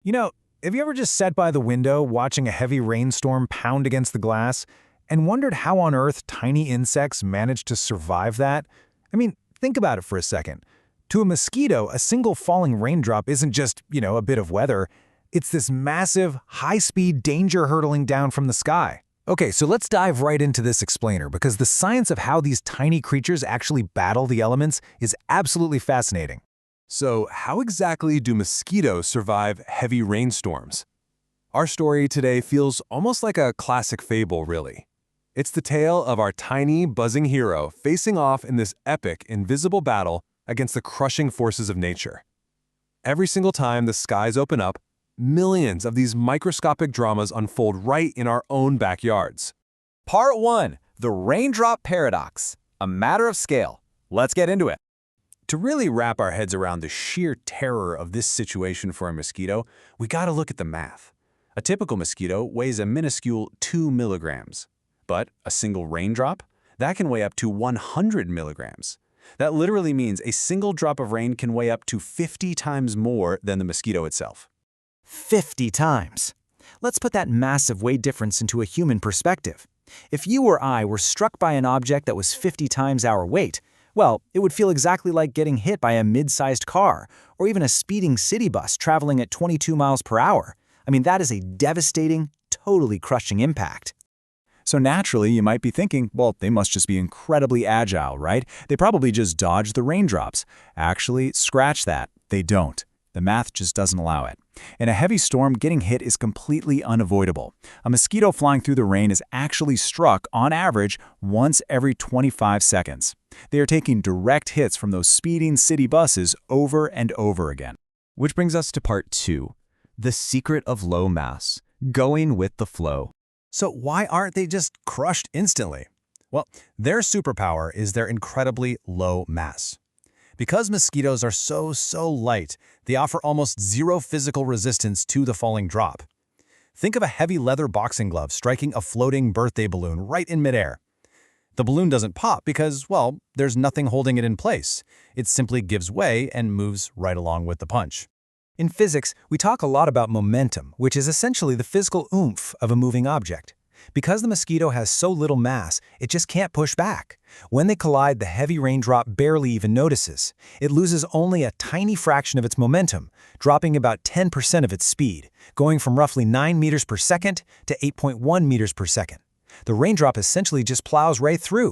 You know, have you ever just sat by the window watching a heavy rainstorm pound against the glass and wondered how on earth tiny insects manage to survive that? I mean, think about it for a second. To a mosquito, a single falling raindrop isn't just, a bit of weather. It's this massive, high-speed danger hurtling down from the sky. Okay, so let's dive right into this explainer because the science of how these tiny creatures actually battle the elements is absolutely fascinating. So, how exactly do mosquitoes survive heavy rainstorms? Our story today feels almost like a classic fable, really. It's the tale of our tiny, buzzing hero facing off in this epic, invisible battle against the crushing forces of nature. Every single time the skies open up, millions of these microscopic dramas unfold right in our own backyards. Part 1. The Raindrop Paradox. A matter of scale. Let's get into it. To really wrap our heads around the sheer terror of this situation for a mosquito, we gotta look at the math. A typical mosquito weighs a minuscule 2 milligrams, but a single raindrop? That can weigh up to 100 milligrams. That literally means a single drop of rain can weigh up to 50 times more than the mosquito itself. 50 times. Let's put that massive weight difference into a human perspective. If you or I were struck by an object that was 50 times our weight, well, it would feel exactly like getting hit by a mid-sized car or even a speeding city bus traveling at 22 miles per hour. I mean, that is a devastating, totally crushing impact. So naturally, you might be thinking, well, they must just be incredibly agile, right? They probably just dodge the raindrops. Actually, scratch that. They don't. The math just doesn't allow it. In a heavy storm, getting hit is completely unavoidable. A mosquito flying through the rain is actually struck, on average, once every 25 seconds. They are taking direct hits from those speeding city buses over and over again. Which brings us to part 2. The secret of low mass. Going with the flow. So why aren't they just crushed instantly? Well, their superpower is their incredibly low mass. Because mosquitoes are so light, they offer almost zero physical resistance to the falling drop. Think of a heavy leather boxing glove striking a floating birthday balloon right in midair. The balloon doesn't pop because, well, there's nothing holding it in place. It simply gives way and moves right along with the punch. In physics, we talk a lot about momentum, which is essentially the physical oomph of a moving object. Because the mosquito has so little mass, it just can't push back. When they collide, the heavy raindrop barely even notices. It loses only a tiny fraction of its momentum, dropping about 10% of its speed, going from roughly 9 meters per second to 8.1 meters per second. The raindrop essentially just plows right through.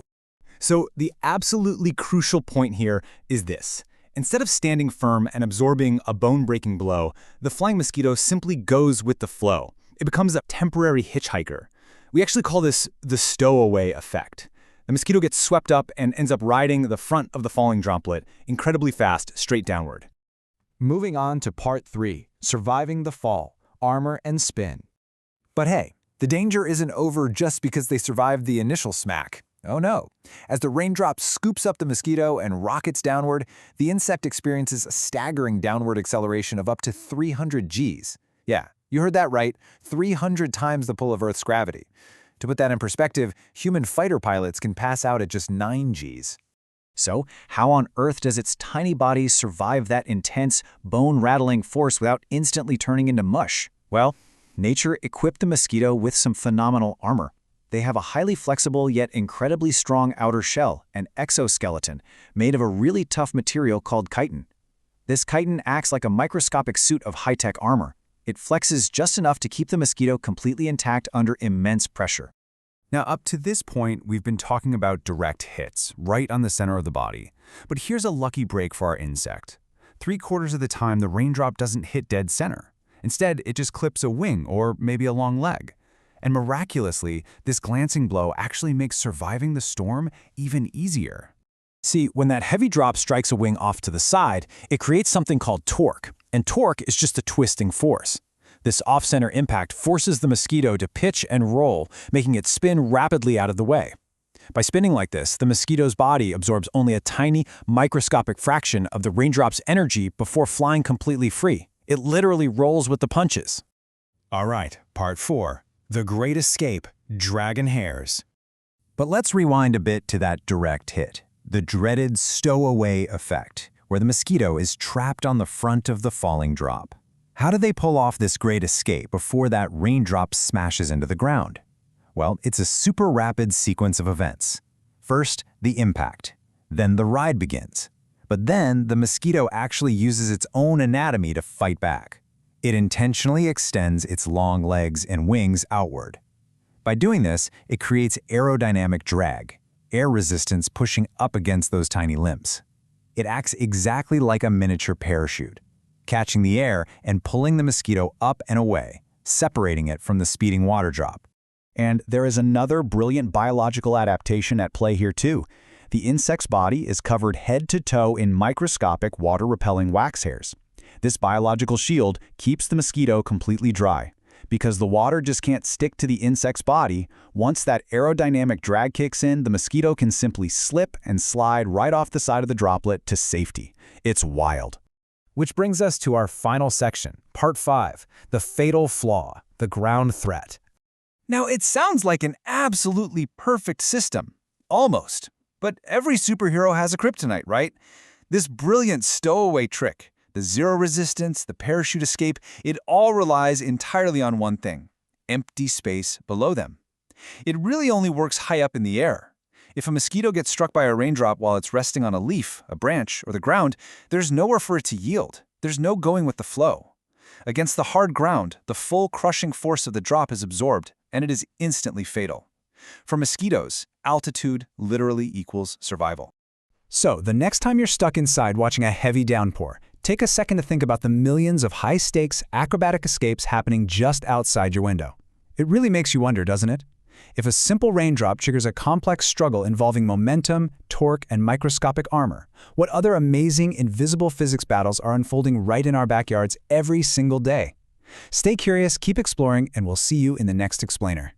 So the absolutely crucial point here is this. Instead of standing firm and absorbing a bone-breaking blow, the flying mosquito simply goes with the flow. It becomes a temporary hitchhiker. We actually call this the Stowaway Effect. The mosquito gets swept up and ends up riding the front of the falling droplet incredibly fast, straight downward. Moving on to part 3. Surviving the fall. Armor and spin. But hey, the danger isn't over just because they survived the initial smack. Oh no. As the raindrop scoops up the mosquito and rockets downward, the insect experiences a staggering downward acceleration of up to 300 Gs. Yeah, you heard that right, 300 times the pull of Earth's gravity. To put that in perspective, human fighter pilots can pass out at just 9 Gs. So, how on earth does its tiny body survive that intense, bone-rattling force without instantly turning into mush? Well, nature equipped the mosquito with some phenomenal armor. They have a highly flexible yet incredibly strong outer shell, an exoskeleton, made of a really tough material called chitin. This chitin acts like a microscopic suit of high-tech armor. It flexes just enough to keep the mosquito completely intact under immense pressure. Now, up to this point, we've been talking about direct hits, right on the center of the body. But here's a lucky break for our insect. 3/4 of the time, the raindrop doesn't hit dead center. Instead, it just clips a wing or maybe a long leg. And miraculously, this glancing blow actually makes surviving the storm even easier. See, when that heavy drop strikes a wing off to the side, it creates something called torque. And torque is just a twisting force. This off-center impact forces the mosquito to pitch and roll, making it spin rapidly out of the way. By spinning like this, the mosquito's body absorbs only a tiny, microscopic fraction of the raindrop's energy before flying completely free. It literally rolls with the punches. All right, part 4. The Great Escape, Dragon Hairs. But let's rewind a bit to that direct hit, the dreaded Stowaway Effect, where the mosquito is trapped on the front of the falling drop. How do they pull off this great escape before that raindrop smashes into the ground? Well, it's a super rapid sequence of events. First, the impact. Then the ride begins. But then the mosquito actually uses its own anatomy to fight back. It intentionally extends its long legs and wings outward. By doing this, it creates aerodynamic drag, air resistance pushing up against those tiny limbs. It acts exactly like a miniature parachute, catching the air and pulling the mosquito up and away, separating it from the speeding water drop. And there is another brilliant biological adaptation at play here too. The insect's body is covered head to toe in microscopic water-repelling wax hairs. This biological shield keeps the mosquito completely dry. Because the water just can't stick to the insect's body, once that aerodynamic drag kicks in, the mosquito can simply slip and slide right off the side of the droplet to safety. It's wild. Which brings us to our final section, Part 5, the fatal flaw, the ground threat. Now, it sounds like an absolutely perfect system. Almost. But every superhero has a kryptonite, right? This brilliant stowaway trick, the zero resistance, the parachute escape, it all relies entirely on one thing: empty space below them. It really only works high up in the air. If a mosquito gets struck by a raindrop while it's resting on a leaf, a branch, or the ground, there's nowhere for it to yield. There's no going with the flow. Against the hard ground, the full crushing force of the drop is absorbed, and it is instantly fatal. For mosquitoes, altitude literally equals survival. So, the next time you're stuck inside watching a heavy downpour, take a second to think about the millions of high-stakes, acrobatic escapes happening just outside your window. It really makes you wonder, doesn't it? If a simple raindrop triggers a complex struggle involving momentum, torque, and microscopic armor, what other amazing, invisible physics battles are unfolding right in our backyards every single day? Stay curious, keep exploring, and we'll see you in the next explainer.